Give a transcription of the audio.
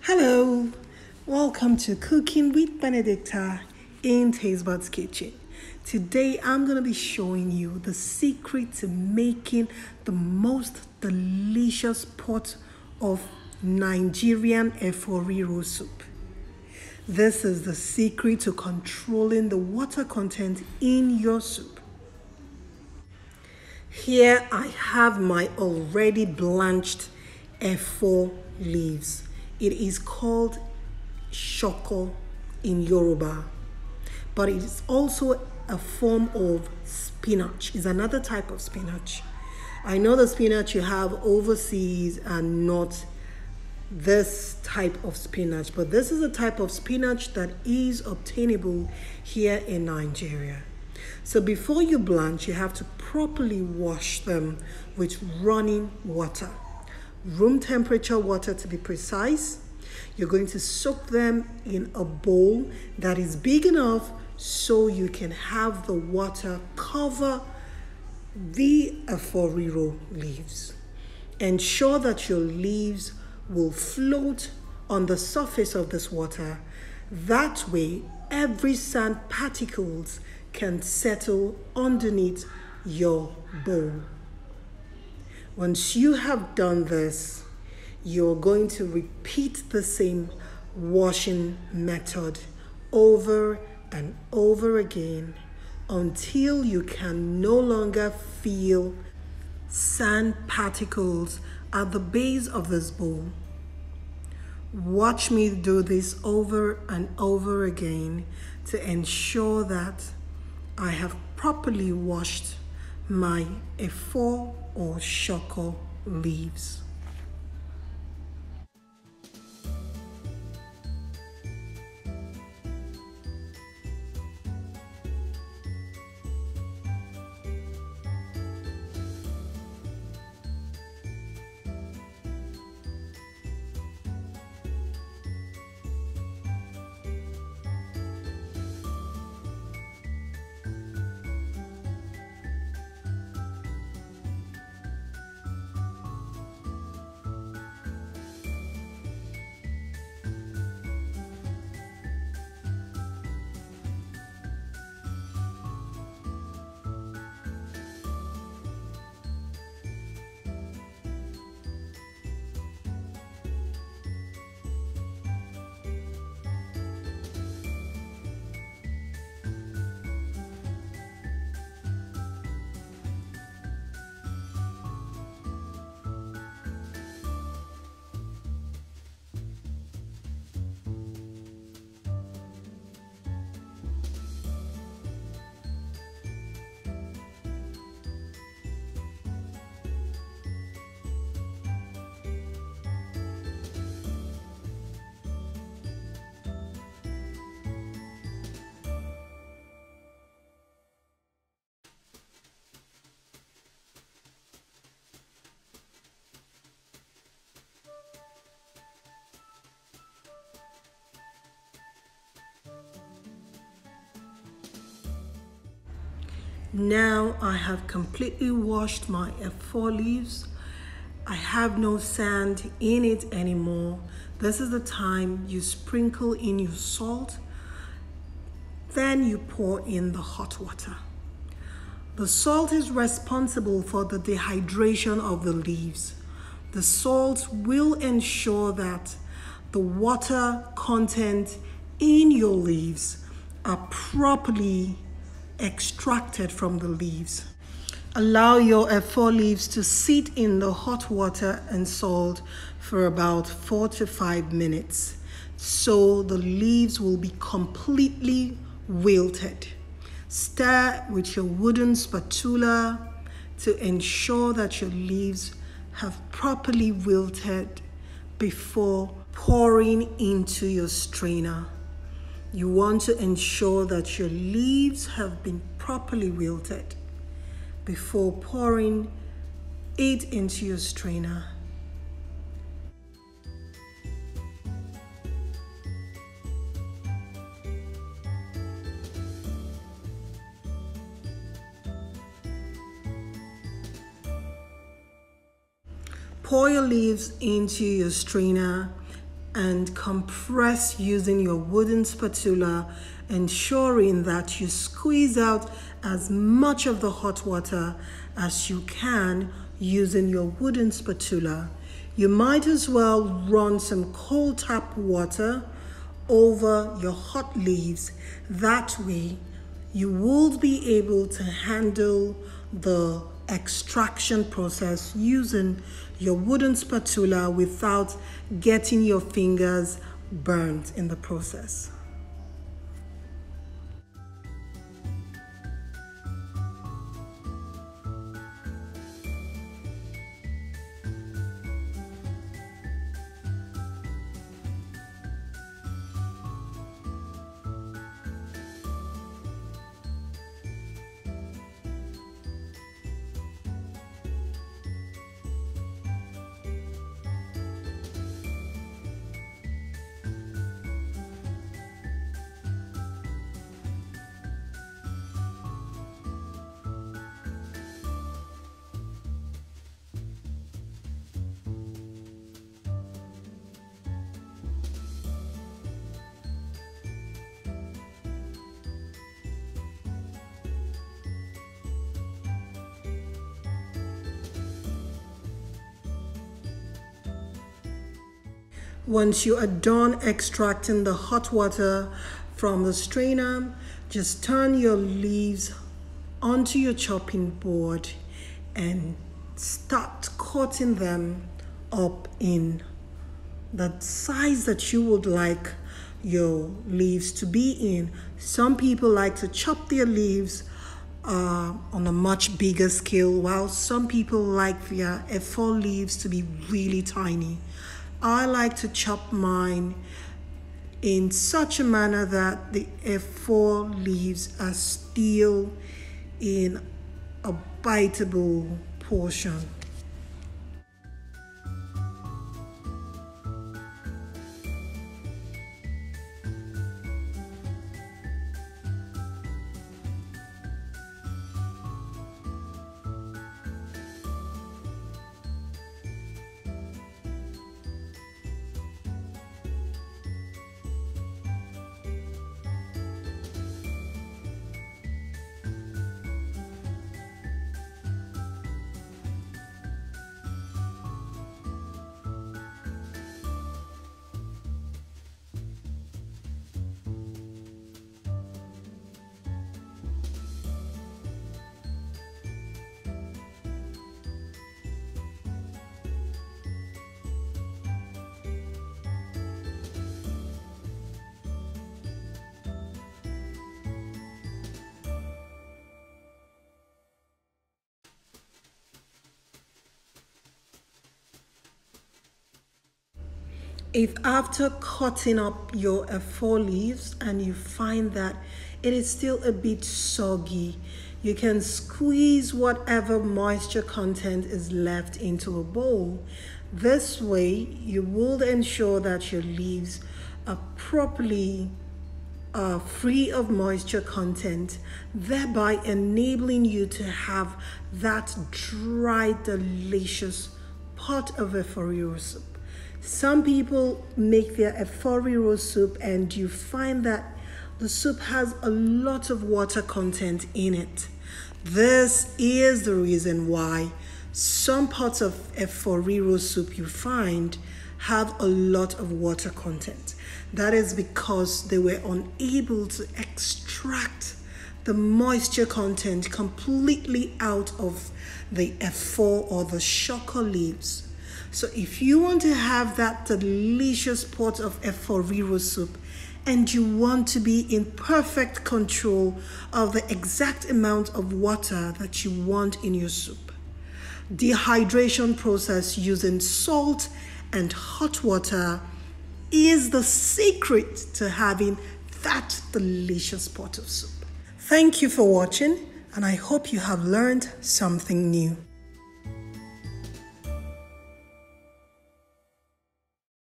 Hello, welcome to Cooking with Benedicta in Tastebudzng Kitchen. Today I'm going to be showing you the secret to making the most delicious pot of Nigerian Efo-riro soup. This is the secret to controlling the water content in your soup. Here I have my already blanched efo leaves. It is called Shoko in Yoruba, but it is also a form of spinach. It's another type of spinach. I know the spinach you have overseas are not this type of spinach, but this is a type of spinach that is obtainable here in Nigeria. So before you blanch, you have to properly wash them with running water. Room temperature water to be precise. You're going to soak them in a bowl that is big enough so you can have the water cover the Efo-riro leaves. Ensure that your leaves will float on the surface of this water. That way, every sand particles can settle underneath your bowl. Once you have done this, you're going to repeat the same washing method over and over again until you can no longer feel sand particles at the base of this bowl. Watch me do this over and over again to ensure that I have properly washed my efo or shoko leaves. Now I have completely washed my efo leaves. I have no sand in it anymore. This is the time you sprinkle in your salt. Then you pour in the hot water. The salt is responsible for the dehydration of the leaves. The salt will ensure that the water content in your leaves are properly extracted from the leaves. Allow your efo leaves to sit in the hot water and salt for about 4 to 5 minutes so the leaves will be completely wilted. Stir with your wooden spatula to ensure that your leaves have properly wilted before pouring into your strainer. You want to ensure that your leaves have been properly wilted before pouring it into your strainer. Pour your leaves into your strainer and compress using your wooden spatula, ensuring that you squeeze out as much of the hot water as you can using your wooden spatula. You might as well run some cold tap water over your hot leaves. That way you will be able to handle the extraction process using your wooden spatula without getting your fingers burnt in the process. Once you are done extracting the hot water from the strainer, just turn your leaves onto your chopping board and start cutting them up in the size that you would like your leaves to be in. Some people like to chop their leaves on a much bigger scale, while some people like their efo leaves to be really tiny. I like to chop mine in such a manner that the efo leaves are still in a biteable portion. If after cutting up your efo leaves and you find that it is still a bit soggy, you can squeeze whatever moisture content is left into a bowl. This way, you will ensure that your leaves are properly free of moisture content, thereby enabling you to have that dry, delicious pot of efo-riro soup. Some people make their efo-riro soup and you find that the soup has a lot of water content in it. This is the reason why some pots of efo-riro soup you find have a lot of water content. That is because they were unable to extract the moisture content completely out of the efo or the shoko leaves. So if you want to have that delicious pot of efo-riro soup and you want to be in perfect control of the exact amount of water that you want in your soup, dehydration process using salt and hot water is the secret to having that delicious pot of soup. Thank you for watching, and I hope you have learned something new.